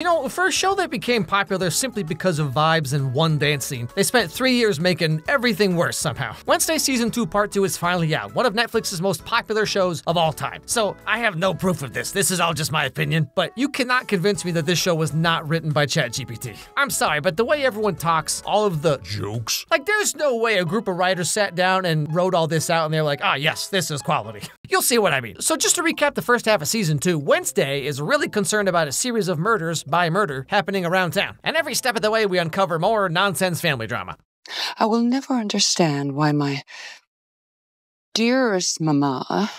You know, for a show that became popular simply because of vibes and one dance scene, they spent 3 years making everything worse somehow. Wednesday Season 2 Part 2 is finally out, one of Netflix's most popular shows of all time. So I have no proof of this is all just my opinion, but you cannot convince me that this show was not written by ChatGPT. I'm sorry, but the way everyone talks, all of the jokes, like there's no way a group of writers sat down and wrote all this out and they're like, ah yes, this is quality. You'll see what I mean. So just to recap the first half of Season 2, Wednesday is really concerned about a series of murders by murder happening around town. And every step of the way, we uncover more nonsense family drama. I will never understand why my dearest mama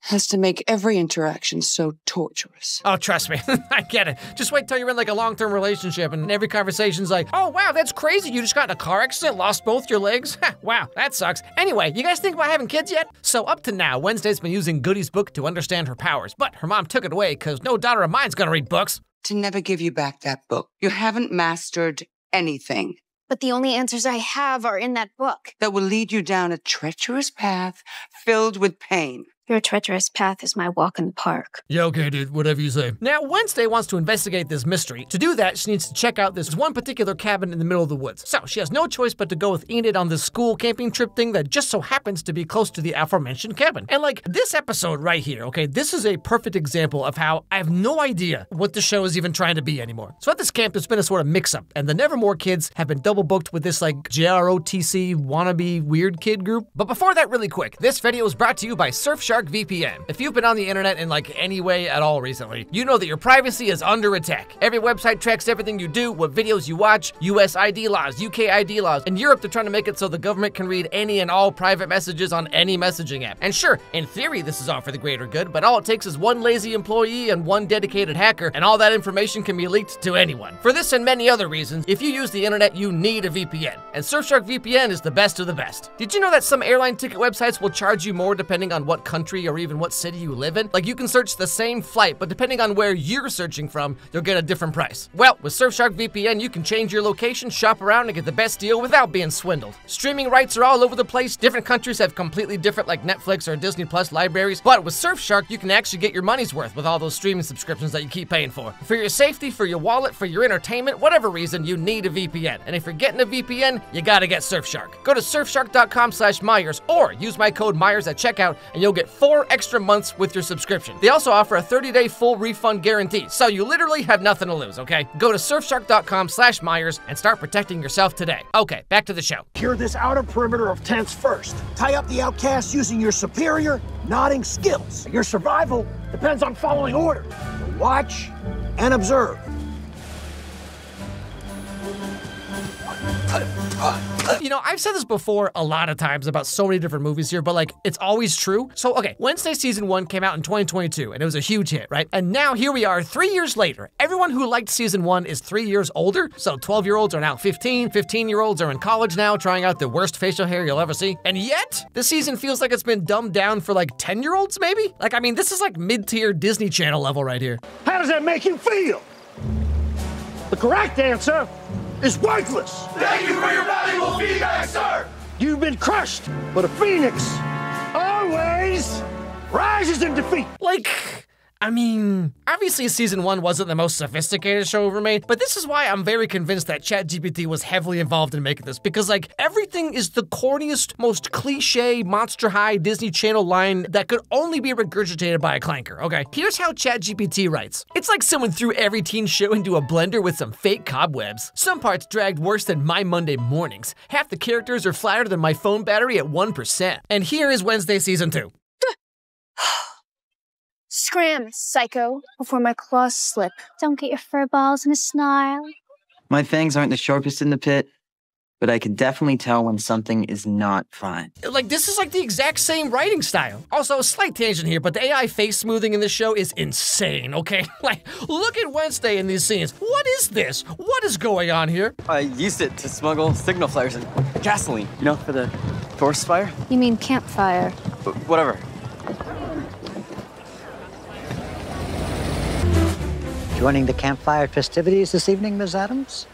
has to make every interaction so torturous. Oh, trust me, I get it. Just wait till you're in like a long-term relationship and every conversation's like, oh wow, that's crazy, you just got in a car accident, lost both your legs? Wow, that sucks. Anyway, you guys think about having kids yet? So up to now, Wednesday's been using Goody's book to understand her powers, but her mom took it away because no daughter of mine's gonna read books. To never give you back that book. You haven't mastered anything. But the only answers I have are in that book. That will lead you down a treacherous path filled with pain. Your treacherous path is my walk in the park. Yeah, okay, dude, whatever you say. Now, Wednesday wants to investigate this mystery. To do that, she needs to check out this one particular cabin in the middle of the woods. So she has no choice but to go with Enid on this school camping trip thing that just so happens to be close to the aforementioned cabin. And like, this episode right here, okay, this is a perfect example of how I have no idea what the show is even trying to be anymore. So at this camp, there's been a sort of mix-up, and the Nevermore kids have been double booked with this like JROTC wannabe weird kid group. But before that, really quick, this video is brought to you by Surfshark VPN. If you've been on the internet in like any way at all recently, you know that your privacy is under attack. Every website tracks everything you do, what videos you watch, US ID laws, UK ID laws. In Europe, they're trying to make it so the government can read any and all private messages on any messaging app. And sure, in theory, this is all for the greater good, but all it takes is one lazy employee and one dedicated hacker, and all that information can be leaked to anyone. For this and many other reasons, if you use the internet, you need a VPN. And Surfshark VPN is the best of the best. Did you know that some airline ticket websites will charge you more depending on what country or even what city you live in? Like you can search the same flight, but depending on where you're searching from, you'll get a different price. Well, with Surfshark VPN, you can change your location, shop around, and get the best deal without being swindled. Streaming rights are all over the place. Different countries have completely different like Netflix or Disney Plus libraries, but with Surfshark, you can actually get your money's worth with all those streaming subscriptions that you keep paying for. For your safety, for your wallet, for your entertainment, whatever reason, you need a VPN. And if you're getting a VPN, you gotta get Surfshark. Go to surfshark.com/Meyers or use my code Meyers at checkout and you'll get 4 extra months with your subscription. They also offer a 30-day full refund guarantee, so you literally have nothing to lose, okay? Go to surfshark.com/Meyers and start protecting yourself today. Okay, back to the show. Secure this outer perimeter of tents first. Tie up the outcasts using your superior nodding skills. Your survival depends on following orders. Watch and observe. You know, I've said this before a lot of times about so many different movies here, but like, it's always true. So, okay, Wednesday Season 1 came out in 2022, and it was a huge hit, right? And now here we are 3 years later. Everyone who liked Season 1 is 3 years older, so 12-year-olds are now 15, 15-year-olds are in college now, trying out the worst facial hair you'll ever see. And yet, this season feels like it's been dumbed down for like 10-year-olds, maybe? Like, I mean, this is like mid-tier Disney Channel level right here. How does that make you feel? The correct answer is worthless. Thank you for your valuable feedback, sir. You've been crushed, but a phoenix always rises in defeat. Like, I mean, obviously Season 1 wasn't the most sophisticated show ever made, but this is why I'm very convinced that ChatGPT was heavily involved in making this, because like, everything is the corniest, most cliche, Monster High Disney Channel line that could only be regurgitated by a clanker, okay? Here's how ChatGPT writes. It's like someone threw every teen show into a blender with some fake cobwebs. Some parts dragged worse than My Monday Mornings. Half the characters are flatter than my phone battery at 1%. And here is Wednesday Season 2. Scram, psycho, before my claws slip. Don't get your fur balls in a snarl. My fangs aren't the sharpest in the pit, but I can definitely tell when something is not fine. Like, this is like the exact same writing style. Also, a slight tangent here, but the AI face smoothing in this show is insane, okay? Like, look at Wednesday in these scenes. What is this? What is going on here? I used it to smuggle signal flares and gasoline, you know, for the forest fire. You mean campfire? Whatever. Joining the campfire festivities this evening, Ms. Adams?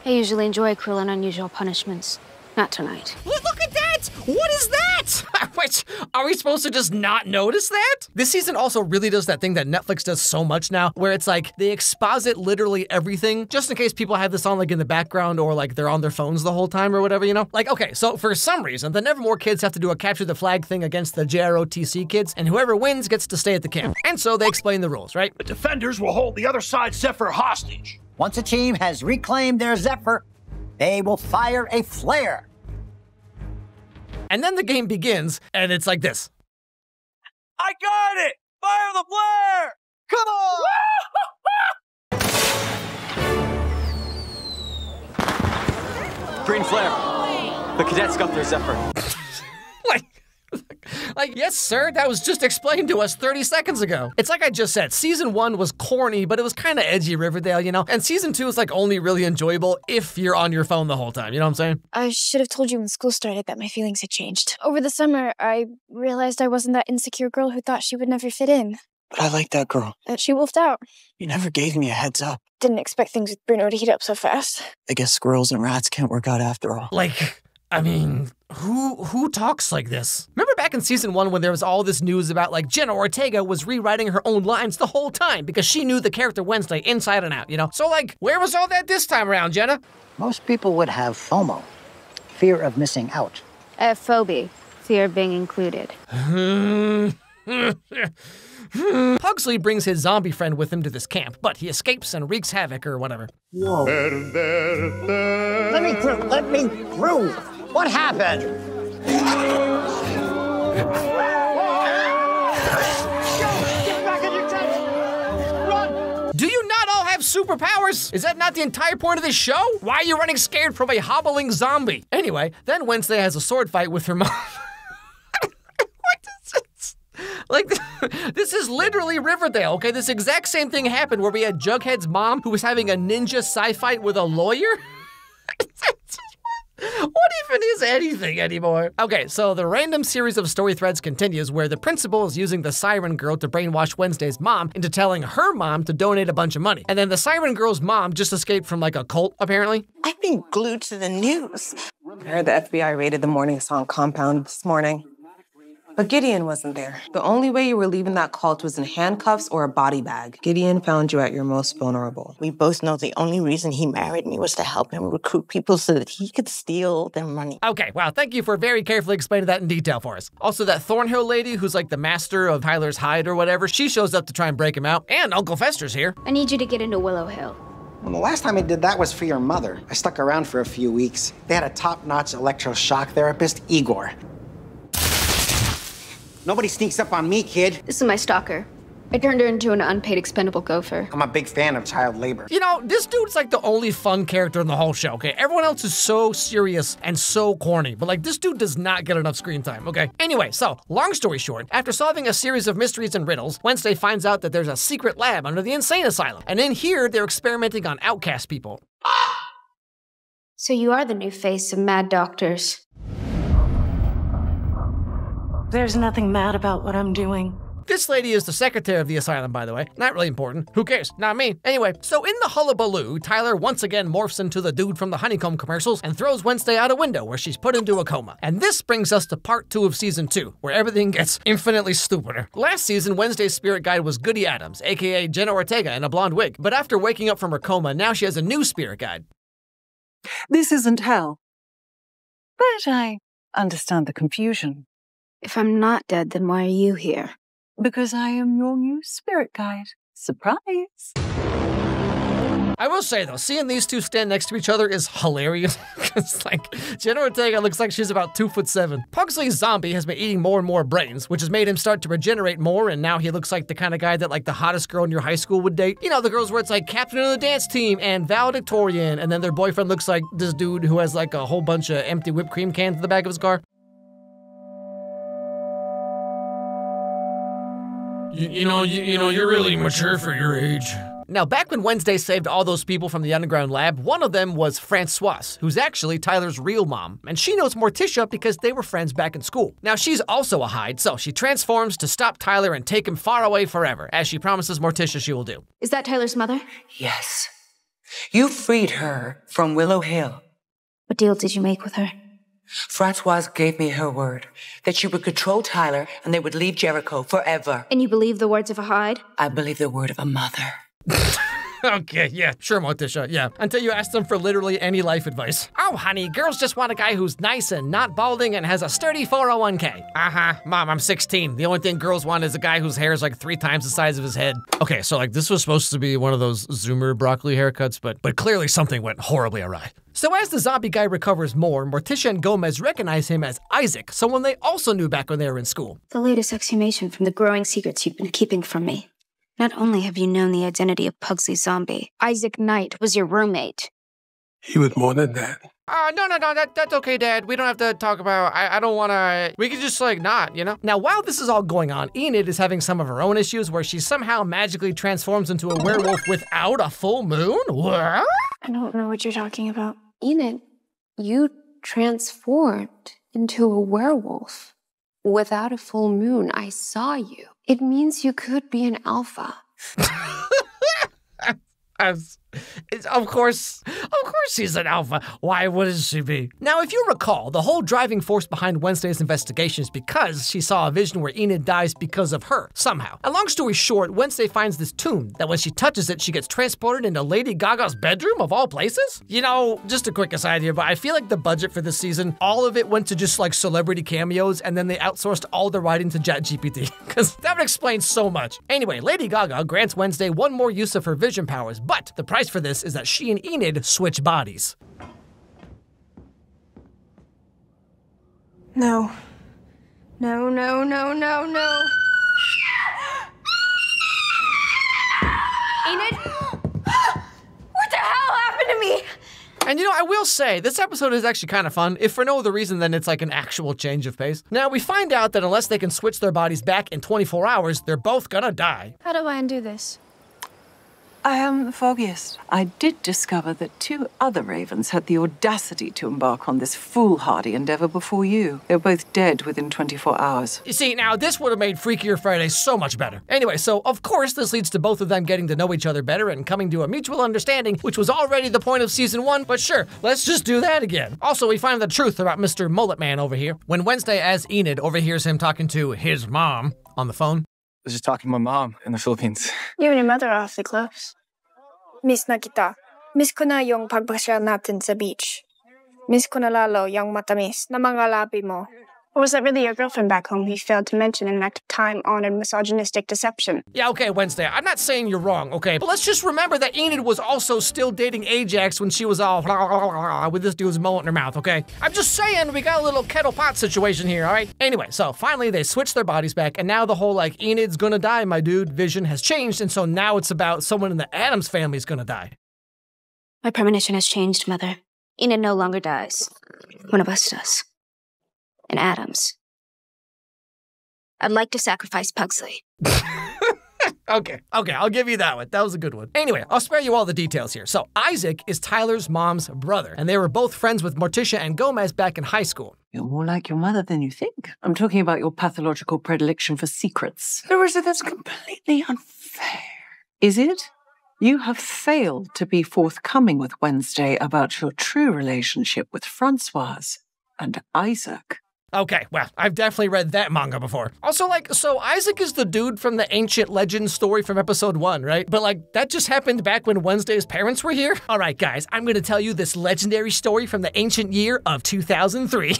I usually enjoy cruel and unusual punishments. Not tonight. Look at that! What? What is that? Which, are we supposed to just not notice that? This season also really does that thing that Netflix does so much now, where it's like they exposit literally everything, just in case people have this on like in the background or like they're on their phones the whole time or whatever, you know? Like, okay, so for some reason, the Nevermore kids have to do a capture the flag thing against the JROTC kids, and whoever wins gets to stay at the camp. And so they explain the rules, right? The defenders will hold the other side's Zephyr hostage. Once a team has reclaimed their Zephyr, they will fire a flare. And then the game begins, and it's like this. I got it! Fire the flare! Come on! Green flare. The cadets got their Zephyr. Like, yes, sir, that was just explained to us 30 seconds ago. It's like I just said, season 1 was corny, but it was kind of edgy Riverdale, you know? And season 2 is like only really enjoyable if you're on your phone the whole time, you know what I'm saying? I should have told you when school started that my feelings had changed. Over the summer, I realized I wasn't that insecure girl who thought she would never fit in. But I like that girl. She wolfed out. You never gave me a heads up. Didn't expect things with Bruno to heat up so fast. I guess squirrels and rats can't work out after all. Like, I mean, who talks like this? Remember back in season 1 when there was all this news about like Jenna Ortega was rewriting her own lines the whole time because she knew the character Wednesday inside and out, you know? So like, where was all that this time around, Jenna? Most people would have FOMO, fear of missing out. Phobia, fear of being included. Pugsley brings his zombie friend with him to this camp, but he escapes and wreaks havoc or whatever. Whoa. Let me through. What happened? Do you not all have superpowers? Is that not the entire point of this show? Why are you running scared from a hobbling zombie? Anyway, then Wednesday has a sword fight with her mom. What is this? Like, this is literally Riverdale, okay? This exact same thing happened where we had Jughead's mom who was having a ninja sci-fight with a lawyer. What even is anything anymore? Okay, so the random series of story threads continues where the principal is using the Siren Girl to brainwash Wednesday's mom into telling her mom to donate a bunch of money. And then the Siren Girl's mom just escaped from like a cult, apparently. I've been glued to the news. I heard the FBI raided the Morning Song compound this morning. But Gideon wasn't there. The only way you were leaving that cult was in handcuffs or a body bag. Gideon found you at your most vulnerable. We both know the only reason he married me was to help him recruit people so that he could steal their money. Okay, wow, thank you for very carefully explaining that in detail for us. Also, that Thornhill lady who's like the master of Tyler's hide or whatever, she shows up to try and break him out. And Uncle Fester's here. I need you to get into Willow Hill. Well, the last time I did that was for your mother. I stuck around for a few weeks. They had a top-notch electroshock therapist, Igor. Nobody sneaks up on me, kid. This is my stalker. I turned her into an unpaid expendable gopher. I'm a big fan of child labor. You know, this dude's like the only fun character in the whole show, okay? Everyone else is so serious and so corny, but like this dude does not get enough screen time, okay? Anyway, so, long story short, after solving a series of mysteries and riddles, Wednesday finds out that there's a secret lab under the insane asylum. And in here, they're experimenting on outcast people. So you are the new face of Mad Doctors. There's nothing mad about what I'm doing. This lady is the secretary of the asylum, by the way. Not really important. Who cares? Not me. Anyway, so in the hullabaloo, Tyler once again morphs into the dude from the honeycomb commercials and throws Wednesday out a window where she's put into a coma. And this brings us to part 2 of season 2, where everything gets infinitely stupider. Last season, Wednesday's spirit guide was Goody Adams, aka Jenna Ortega in a blonde wig. But after waking up from her coma, now she has a new spirit guide. This isn't hell. But I understand the confusion. If I'm not dead, then why are you here? Because I am your new spirit guide. Surprise! I will say though, seeing these two stand next to each other is hilarious. It's like, Jenna Ortega looks like she's about 2'7". Pugsley's zombie has been eating more and more brains, which has made him start to regenerate more, and now he looks like the kind of guy that like the hottest girl in your high school would date. You know, the girls where it's like captain of the dance team and valedictorian, and then their boyfriend looks like this dude who has like a whole bunch of empty whipped cream cans in the back of his car. You know, you're really mature for your age. Now, back when Wednesday saved all those people from the underground lab, one of them was Francoise, who's actually Tyler's real mom, and she knows Morticia because they were friends back in school. Now, she's also a hide, so she transforms to stop Tyler and take him far away forever, as she promises Morticia she will do. Is that Tyler's mother? Yes. You freed her from Willow Hill. What deal did you make with her? Francoise gave me her word that she would control Tyler and they would leave Jericho forever. And you believe the words of a Hyde? I believe the word of a mother. Okay, yeah, sure, Morticia, yeah. Until you ask them for literally any life advice. Oh, honey, girls just want a guy who's nice and not balding and has a sturdy 401k. Uh-huh, Mom, I'm 16. The only thing girls want is a guy whose hair is like 3 times the size of his head. Okay, so like this was supposed to be one of those Zoomer broccoli haircuts, but clearly something went horribly awry. So as the zombie guy recovers more, Morticia and Gomez recognize him as Isaac, someone they also knew back when they were in school. The latest exhumation from the growing secrets you've been keeping from me. Not only have you known the identity of Pugsley Zombie, Isaac Knight was your roommate. He was more than that. No, that's okay, Dad. We don't have to talk about, I don't want to, we could just like not, you know? Now, while this is all going on, Enid is having some of her own issues where she somehow magically transforms into a werewolf without a full moon? What? I don't know what you're talking about. Enid, you transformed into a werewolf without a full moon. I saw you. It means you could be an alpha. Of course she's an alpha. Why wouldn't she be? Now, if you recall, the whole driving force behind Wednesday's investigation is because she saw a vision where Enid dies because of her, somehow. And long story short, Wednesday finds this tomb that when she touches it, she gets transported into Lady Gaga's bedroom, of all places? You know, just a quick aside here, but I feel like the budget for this season, all of it went to just like celebrity cameos, and then they outsourced all the writing to ChatGPT, because that would explain so much. Anyway, Lady Gaga grants Wednesday one more use of her vision powers, but the price for this is that she and Enid switch bodies. No. No, no, no, no, no. Enid? What the hell happened to me? And you know, I will say, this episode is actually kind of fun, if for no other reason than it's like an actual change of pace. Now, we find out that unless they can switch their bodies back in 24 hours, they're both gonna die. How do I undo this? I am the foggiest. I did discover that 2 other ravens had the audacity to embark on this foolhardy endeavor before you. They were both dead within 24 hours. You see, now this would have made Freakier Friday so much better. Anyway, so of course this leads to both of them getting to know each other better and coming to a mutual understanding, which was already the point of season 1, but sure, let's just do that again. Also, we find the truth about Mr. Mullet Man over here. When Wednesday, as Enid, overhears him talking to his mom on the phone. I was just talking to my mom in the Philippines. You and your mother are awfully close. Miss na kita. Miss ko na yung pagpasyal natin sa beach. Miss ko na lalo yung matamis na mga labi mo. Or was that really your girlfriend back home he failed to mention in an act of time-honored misogynistic deception? Yeah, okay, Wednesday, I'm not saying you're wrong, okay? But let's just remember that Enid was also still dating Ajax when she was all with this dude's mullet in her mouth, okay? I'm just saying we got a little kettle pot situation here, all right? Anyway, so finally they switched their bodies back, and now the whole, like, Enid's gonna die, my dude, vision has changed, and so now it's about someone in the Addams family's gonna die. My premonition has changed, Mother. Enid no longer dies. One of us does. And Addams. I'd like to sacrifice Pugsley. Okay, I'll give you that one. That was a good one. Anyway, I'll spare you all the details here. So, Isaac is Tyler's mom's brother, and they were both friends with Morticia and Gomez back in high school. You're more like your mother than you think. I'm talking about your pathological predilection for secrets. Larissa, that's completely unfair. Is it? You have failed to be forthcoming with Wednesday about your true relationship with Francoise and Isaac. Okay, well, I've definitely read that manga before. Also, so Isaac is the dude from the ancient legend story from episode 1, right? But, that just happened back when Wednesday's parents were here? All right, guys, I'm gonna tell you this legendary story from the ancient year of 2003.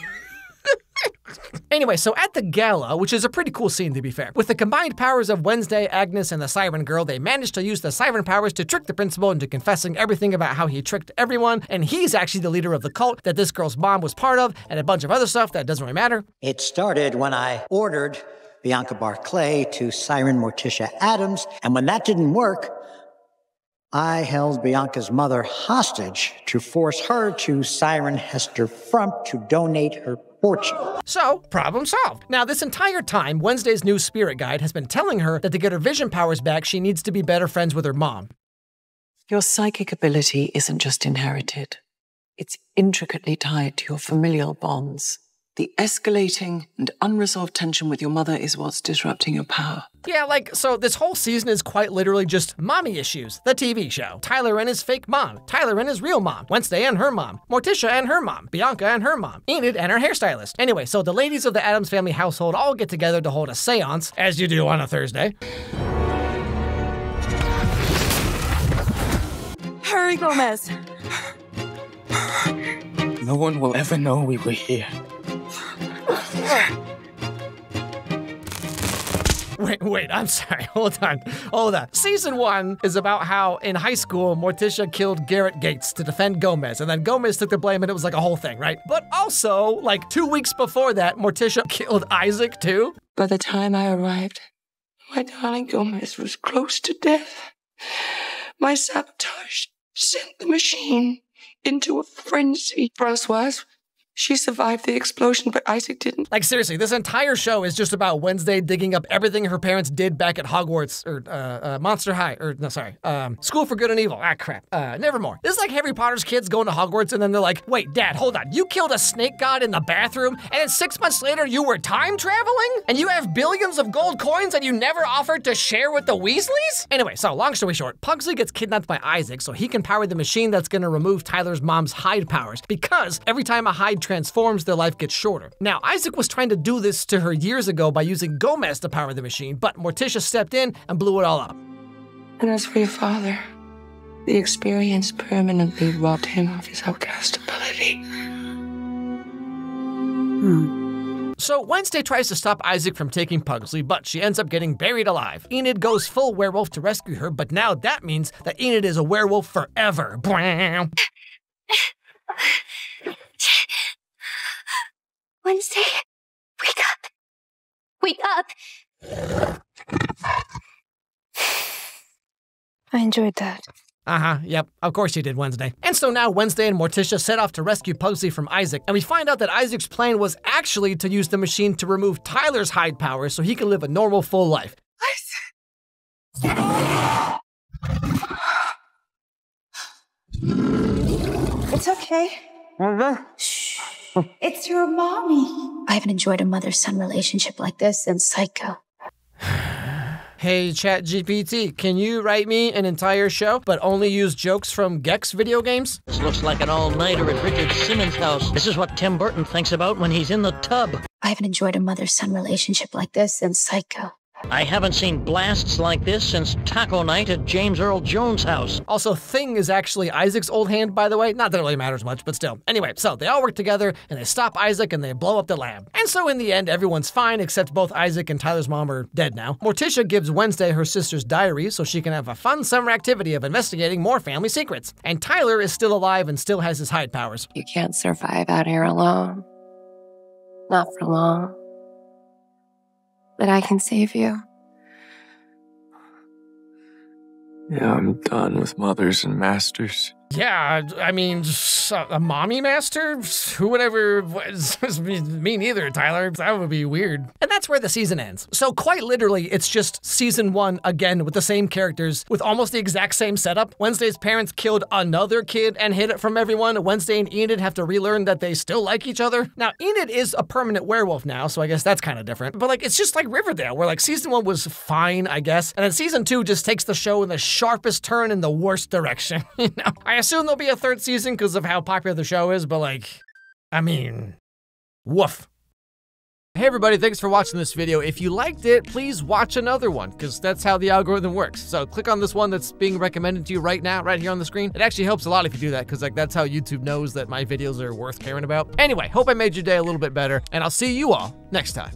Anyway, so at the gala, which is a pretty cool scene to be fair, with the combined powers of Wednesday, Agnes, and the Siren Girl, they managed to use the Siren powers to trick the principal into confessing everything about how he tricked everyone, and he's actually the leader of the cult that this girl's mom was part of, and a bunch of other stuff that doesn't really matter. It started when I ordered Bianca Barclay to Siren Morticia Addams, and when that didn't work, I held Bianca's mother hostage to force her to Siren Hester Frump to donate her fortune. So, problem solved. Now, this entire time, Wednesday's new spirit guide has been telling her that to get her vision powers back, she needs to be better friends with her mom. Your psychic ability isn't just inherited. It's intricately tied to your familial bonds. The escalating and unresolved tension with your mother is what's disrupting your power. Yeah, so this whole season is quite literally just Mommy Issues, the TV show. Tyler and his fake mom, Tyler and his real mom, Wednesday and her mom, Morticia and her mom, Bianca and her mom, Enid and her hairstylist. Anyway, so the ladies of the Addams Family household all get together to hold a seance, as you do on a Thursday. Hurry, Gomez. No one will ever know we were here. Wait, I'm sorry. Hold on. Season 1 is about how in high school, Morticia killed Garrett Gates to defend Gomez, and then Gomez took the blame and it was like a whole thing, right? But also, 2 weeks before that, Morticia killed Isaac too. By the time I arrived, my darling Gomez was close to death. My sabotage sent the machine into a frenzy. Francoise, she survived the explosion, but Isaac didn't. Seriously, this entire show is just about Wednesday digging up everything her parents did back at Hogwarts, or Monster High, School for Good and Evil. Crap. Nevermore. This is like Harry Potter's kids going to Hogwarts and then they're like, wait, Dad, hold on. You killed a snake god in the bathroom and then 6 months later you were time traveling? And you have billions of gold coins and you never offered to share with the Weasleys? Anyway, so long story short, Pugsley gets kidnapped by Isaac so he can power the machine that's gonna remove Tyler's mom's hide powers, because every time a hide transforms, their life gets shorter. Now, Isaac was trying to do this to her years ago by using Gomez to power the machine, but Morticia stepped in and blew it all up. And as for your father, the experience permanently robbed him of his outcast ability. So Wednesday tries to stop Isaac from taking Pugsley, but she ends up getting buried alive. Enid goes full werewolf to rescue her, but now that means that Enid is a werewolf forever. Wednesday, wake up. Wake up. I enjoyed that. Yep, of course you did, Wednesday. And so now Wednesday and Morticia set off to rescue Pugsley from Isaac, and we find out that Isaac's plan was actually to use the machine to remove Tyler's hide powers so he can live a normal, full life. It's okay. Shh. It's your mommy. I haven't enjoyed a mother-son relationship like this since Psycho. Hey, ChatGPT, can you write me an entire show, but only use jokes from Gex video games? This looks like an all-nighter at Richard Simmons' house. This is what Tim Burton thinks about when he's in the tub. I haven't enjoyed a mother-son relationship like this since Psycho. I haven't seen blasts like this since taco night at James Earl Jones' house. Also, Thing is actually Isaac's old hand, by the way. Not that it really matters much, but still. Anyway, so they all work together, and they stop Isaac, and they blow up the lab. And so in the end, everyone's fine, except both Isaac and Tyler's mom are dead now. Morticia gives Wednesday her sister's diary so she can have a fun summer activity of investigating more family secrets. And Tyler is still alive and still has his hide powers. You can't survive out here alone. Not for long. But I can save you. Yeah, I'm done with mothers and masters. Yeah, I mean, a mommy master? Who would ever... Me neither, Tyler. That would be weird. And that's where the season ends. So quite literally, it's just season 1 again with the same characters, with almost the exact same setup. Wednesday's parents killed another kid and hid it from everyone. Wednesday and Enid have to relearn that they still like each other. Now, Enid is a permanent werewolf now, so I guess that's kind of different. But it's just like Riverdale, where season 1 was fine, I guess. And then season 2 just takes the show in the sharpest turn in the worst direction. I assume there'll be a 3rd season because of how popular the show is, but I mean, woof. Hey everybody, thanks for watching this video. If you liked it, please watch another one, because that's how the algorithm works. So click on this one that's being recommended to you right now, right here on the screen. It actually helps a lot if you do that, because that's how YouTube knows that my videos are worth caring about. Anyway, hope I made your day a little bit better, and I'll see you all next time.